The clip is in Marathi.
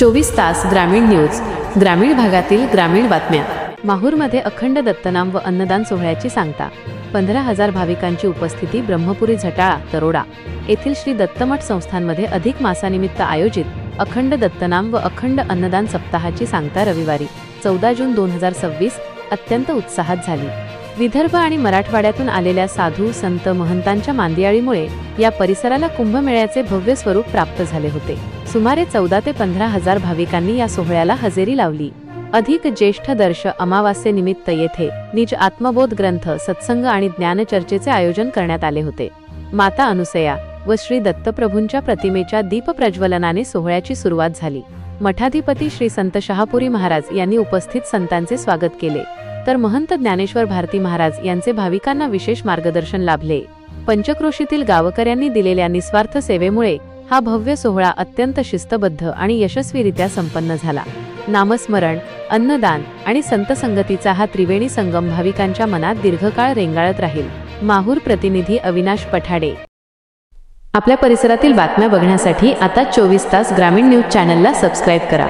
24 तास ग्रामीण न्यूज, ग्रामीण भागातील ग्रामीण बातम्या। माहूरमध्ये अखंड दत्तनाम व अन्नदान सोहळ्याची सांगता। 15,000 भाविकांची उपस्थिती। ब्रह्मपुरी झटाळा तरोडा येथील श्री दत्तमठ संस्थांमध्ये अधिक मासानिमित्त आयोजित अखंड दत्तनाम व अखंड अन्नदान सप्ताहाची सांगता रविवारी 14 जून 2026 अत्यंत उत्साहात झाली। विदर्भ आणि मराठवाड्यातून आलेल्या साधू संत महंतांच्या मांदियाळीमुळे या परिसराला कुंभमेळ्याचे भव्य स्वरूप प्राप्त झाले होते। सुमारे 14 ते 15,000 भाविकांनी या सोहळ्याला हजेरी लावली। अधिक ज्येष्ठ दर्श अमावास्येनिमित्त येथे निज आत्मबोध ग्रंथ सत्संग आणि ज्ञानचर्चेचे आयोजन करण्यात आले होते। माता अनुसया व श्री दत्तप्रभूंच्या प्रतिमेच्या दीप प्रज्वलनाने सोहळ्याची सुरुवात झाली। मठाधिपती श्री संत शहापुरी महाराज यांनी उपस्थित संतांचे स्वागत केले, तर महंत ज्ञानेश्वर भारती महाराज यांचे भाविकांना विशेष मार्गदर्शन लाभले। पंचक्रोशीतील गावकऱ्यांनी दिलेल्या निस्वार्थ सेवेमुळे हा भव्य सोहळा अत्यंत शिस्तबद्ध आणि यशस्वीरित्या संपन्न झाला। नामस्मरण, अन्नदान आणि संत संगतीचा हा त्रिवेणी संगम भाविकांच्या मनात दीर्घकाळ रेंगाळत राहील। माहूर प्रतिनिधी अविनाश पठाडे। आपल्या परिसरातील बातम्या बघण्यासाठी आता 24 तास ग्रामीण न्यूज चॅनलला सबस्क्राइब करा।